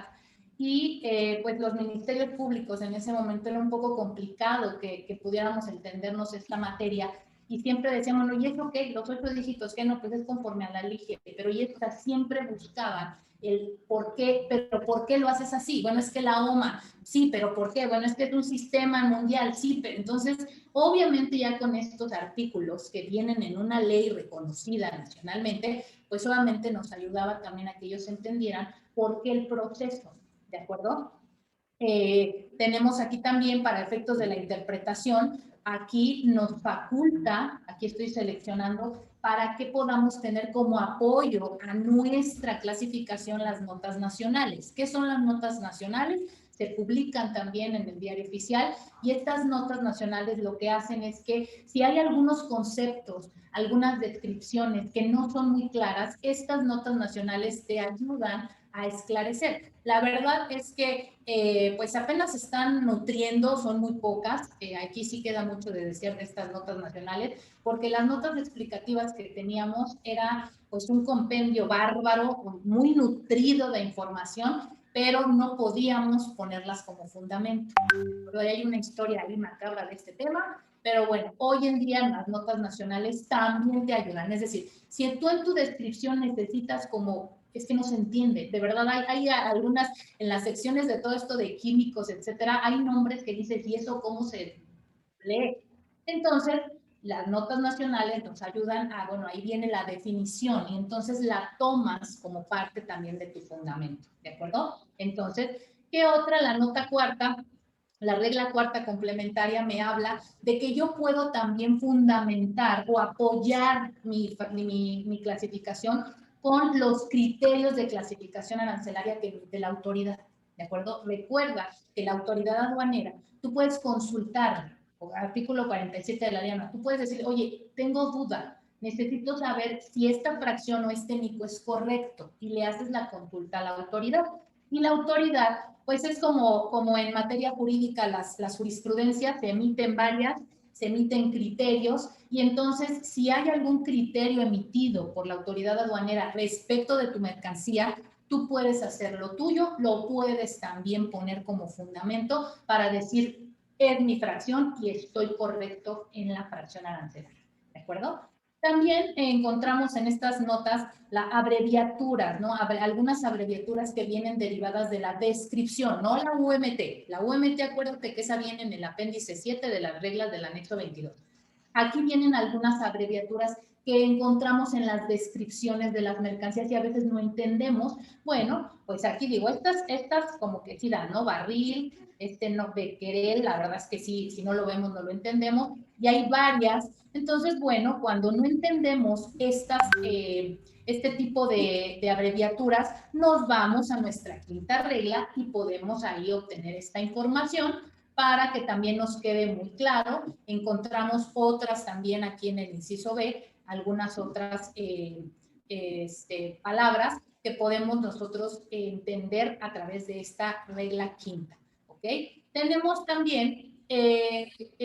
y pues los ministerios públicos en ese momento era un poco complicado que pudiéramos entendernos esta materia, y siempre decíamos, no, ¿y eso qué? Los 8 dígitos, ¿qué? No, pues es conforme a la LIGE, pero ellos siempre buscaban el por qué, pero ¿por qué lo haces así? Bueno, es que la OMA, sí, pero ¿por qué? Bueno, es que es un sistema mundial, sí, pero entonces, obviamente ya con estos artículos que vienen en una ley reconocida nacionalmente, pues obviamente nos ayudaba también a que ellos entendieran por qué el proceso. ¿De acuerdo? Tenemos aquí también para efectos de la interpretación, aquí nos faculta, aquí estoy seleccionando, para que podamos tener como apoyo a nuestra clasificación las notas nacionales. ¿Qué son las notas nacionales? Se publican también en el diario oficial, y estas notas nacionales lo que hacen es que si hay algunos conceptos, algunas descripciones que no son muy claras, estas notas nacionales te ayudan a esclarecer. La verdad es que pues apenas se están nutriendo, son muy pocas. Aquí sí queda mucho de decir de estas notas nacionales, porque las notas explicativas que teníamos era pues un compendio bárbaro, muy nutrido de información, pero no podíamos ponerlas como fundamento. Pero hay una historia ahí macabra de este tema, pero bueno, hoy en día las notas nacionales también te ayudan. Es decir, si tú en tu descripción necesitas como, es que no se entiende, de verdad hay algunas, en las secciones de todo esto de químicos, etcétera, hay nombres que dices, ¿y eso cómo se lee? Entonces, las notas nacionales nos ayudan a, bueno, ahí viene la definición, y entonces la tomas como parte también de tu fundamento, ¿de acuerdo? Entonces, ¿qué otra? La nota cuarta, la regla cuarta complementaria me habla de que yo puedo también fundamentar o apoyar mi clasificación con los criterios de clasificación arancelaria que emite la autoridad, ¿de acuerdo? Recuerda que la autoridad aduanera, tú puedes consultar, artículo 47 de la ley, tú puedes decir, oye, tengo duda, necesito saber si esta fracción o este NICO es correcto, y le haces la consulta a la autoridad. Y la autoridad, pues es como en materia jurídica, las jurisprudencias se emiten varias, se emiten criterios, y entonces si hay algún criterio emitido por la autoridad aduanera respecto de tu mercancía, tú puedes hacer lo tuyo, lo puedes también poner como fundamento para decir, es mi fracción y estoy correcto en la fracción arancelaria, ¿de acuerdo? También encontramos en estas notas las abreviaturas, ¿no? Algunas abreviaturas que vienen derivadas de la descripción, no la UMT. La UMT, acuérdate que esa viene en el apéndice 7 de las reglas del anexo 22. Aquí vienen algunas abreviaturas que encontramos en las descripciones de las mercancías y a veces no entendemos. Bueno, pues aquí digo, estas como que sí dan, ¿no? Barril, no, becquerel, la verdad es que sí, si no lo vemos no lo entendemos. Y hay varias. Entonces, bueno, cuando no entendemos este tipo de abreviaturas, nos vamos a nuestra quinta regla y podemos ahí obtener esta información para que también nos quede muy claro. Encontramos otras también aquí en el inciso B, algunas otras palabras que podemos nosotros entender a través de esta regla quinta, ¿ok? Tenemos también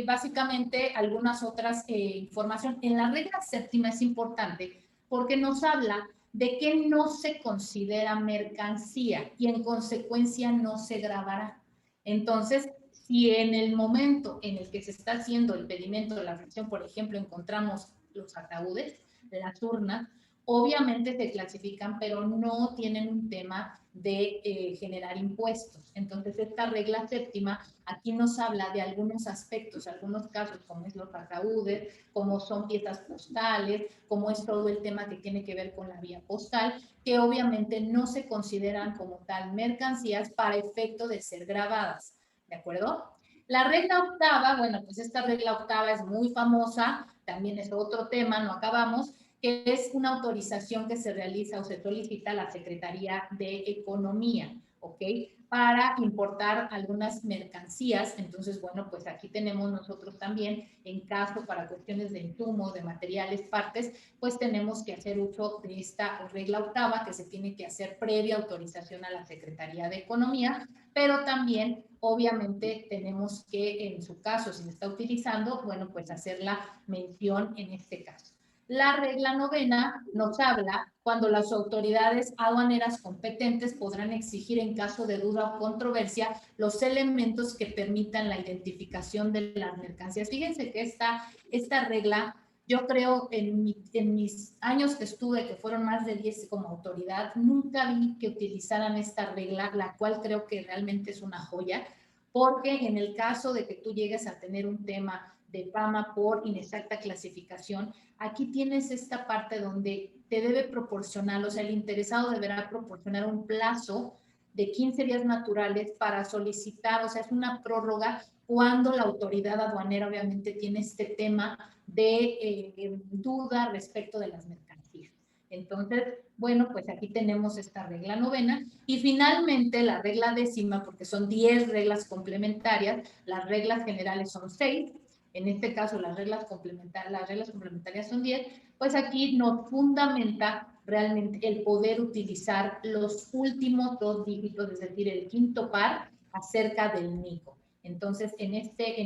básicamente algunas otras información. En la regla séptima es importante porque nos habla de que no se considera mercancía y en consecuencia no se grabará. Entonces, si en el momento en el que se está haciendo el pedimento de la fracción, por ejemplo, encontramos los ataúdes, las urnas, obviamente se clasifican, pero no tienen un tema de generar impuestos. Entonces, esta regla séptima aquí nos habla de algunos aspectos, algunos casos, como es los ataúdes, como son piezas postales, como es todo el tema que tiene que ver con la vía postal, que obviamente no se consideran como tal mercancías para efecto de ser grabadas. ¿De acuerdo? La regla octava, bueno, pues esta regla octava es muy famosa, también es otro tema, no acabamos, que es una autorización que se realiza o se solicita a la Secretaría de Economía, ¿ok? Para importar algunas mercancías. Entonces, bueno, pues aquí tenemos nosotros también, en caso para cuestiones de insumos, de materiales, partes, pues tenemos que hacer uso de esta regla octava que se tiene que hacer previa autorización a la Secretaría de Economía, pero también obviamente tenemos que, en su caso, si se está utilizando, bueno, pues hacer la mención en este caso. La regla novena nos habla cuando las autoridades aduaneras competentes podrán exigir en caso de duda o controversia los elementos que permitan la identificación de las mercancías. Fíjense que esta regla, yo creo en mis años que estuve, que fueron más de 10 como autoridad, nunca vi que utilizaran esta regla, la cual creo que realmente es una joya, porque en el caso de que tú llegues a tener un tema de fama por inexacta clasificación, aquí tienes esta parte donde te debe proporcionar, o sea, el interesado deberá proporcionar un plazo de 15 días naturales para solicitar, o sea, es una prórroga cuando la autoridad aduanera obviamente tiene este tema de duda respecto de las mercancías. Entonces, bueno, pues aquí tenemos esta regla novena y finalmente la regla décima, porque son 10 reglas complementarias, las reglas generales son 6, en este caso las reglas complementarias son 10, pues aquí nos fundamenta realmente el poder utilizar los últimos 2 dígitos, es decir, el quinto par acerca del NICO. Entonces, en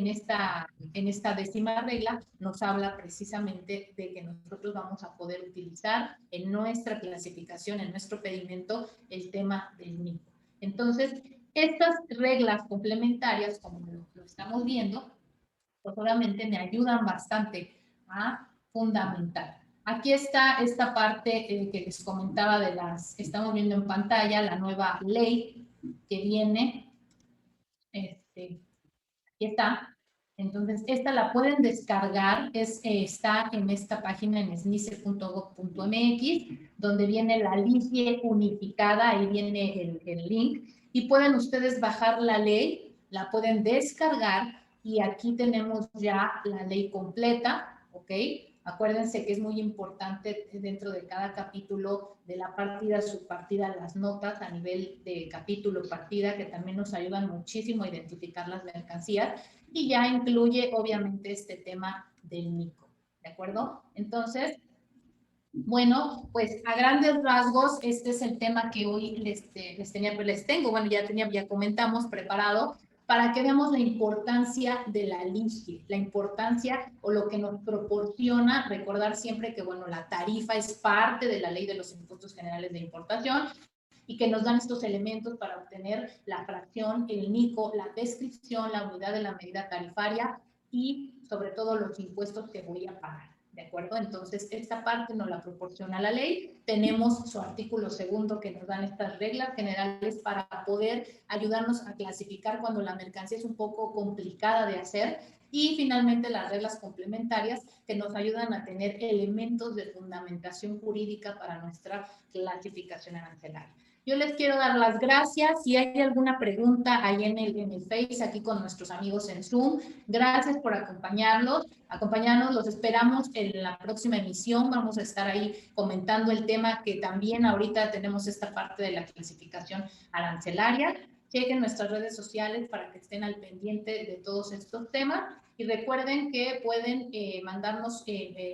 esta décima regla nos habla precisamente de que nosotros vamos a poder utilizar en nuestra clasificación, en nuestro pedimento, el tema del NICO. Entonces, estas reglas complementarias, como lo estamos viendo, pues obviamente me ayudan bastante a fundamentar. Aquí está esta parte que les comentaba de estamos viendo en pantalla, la nueva ley que viene, aquí está. Entonces, esta la pueden descargar, está en esta página en snice.gov.mx, donde viene la LIFIE unificada, ahí viene el link, y pueden ustedes bajar la ley, la pueden descargar, y aquí tenemos ya la ley completa, ¿ok? Acuérdense que es muy importante dentro de cada capítulo de la partida, subpartida, las notas a nivel de capítulo, partida, que también nos ayudan muchísimo a identificar las mercancías, y ya incluye obviamente este tema del NICO, ¿de acuerdo? Entonces, bueno, pues a grandes rasgos, este es el tema que hoy les tengo, bueno, ya comentamos, preparado, para que veamos la importancia de la LIFIE, la importancia o lo que nos proporciona, recordar siempre que, bueno, la tarifa es parte de la Ley de los Impuestos Generales de Importación, y que nos dan estos elementos para obtener la fracción, el NICO, la descripción, la unidad de la medida tarifaria y sobre todo los impuestos que voy a pagar. ¿De acuerdo? Entonces, esta parte nos la proporciona la ley. Tenemos su artículo segundo que nos dan estas reglas generales para poder ayudarnos a clasificar cuando la mercancía es un poco complicada de hacer. Y finalmente las reglas complementarias que nos ayudan a tener elementos de fundamentación jurídica para nuestra clasificación arancelaria. Yo les quiero dar las gracias. Si hay alguna pregunta ahí en el Face, aquí con nuestros amigos en Zoom, gracias por acompañarnos. Los esperamos en la próxima emisión. Vamos a estar ahí comentando el tema que también ahorita tenemos esta parte de la clasificación arancelaria. Chequen nuestras redes sociales para que estén al pendiente de todos estos temas y recuerden que pueden mandarnos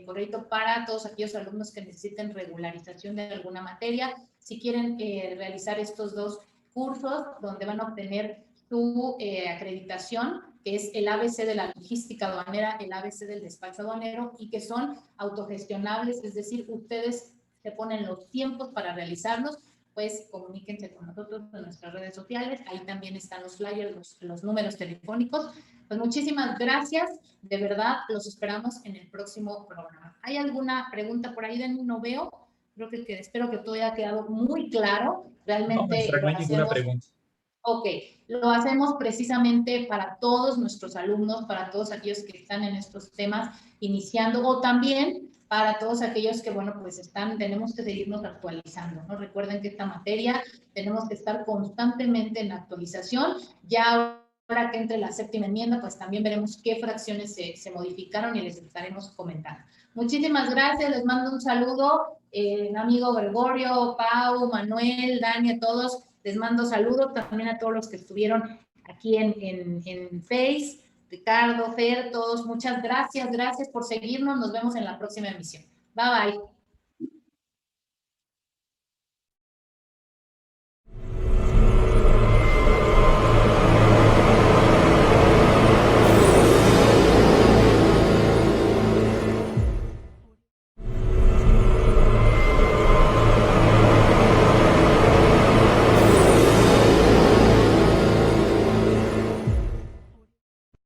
correo para todos aquellos alumnos que necesiten regularización de alguna materia. Si quieren realizar estos dos cursos donde van a obtener su acreditación, que es el ABC de la logística aduanera, el ABC del despacho aduanero, y que son autogestionables, es decir, ustedes se ponen los tiempos para realizarlos, pues comuníquense con nosotros en nuestras redes sociales, ahí también están los flyers, los números telefónicos. Pues muchísimas gracias, de verdad, los esperamos en el próximo programa. ¿Hay alguna pregunta por ahí, Dani? No veo, creo que espero que todo haya quedado muy claro, realmente no hay ninguna pregunta. Ok, lo hacemos precisamente para todos nuestros alumnos, para todos aquellos que están en estos temas iniciando o también para todos aquellos que, bueno, pues tenemos que seguirnos actualizando, ¿no? Recuerden que esta materia tenemos que estar constantemente en actualización. Ya ahora que entre la séptima enmienda, pues también veremos qué fracciones se modificaron y les estaremos comentando. Muchísimas gracias, les mando un saludo, amigo Gregorio, Pau, Manuel, Dani, a todos. Les mando saludos también a todos los que estuvieron aquí en Face, Ricardo, Fer, todos, muchas gracias por seguirnos. Nos vemos en la próxima emisión. Bye, bye.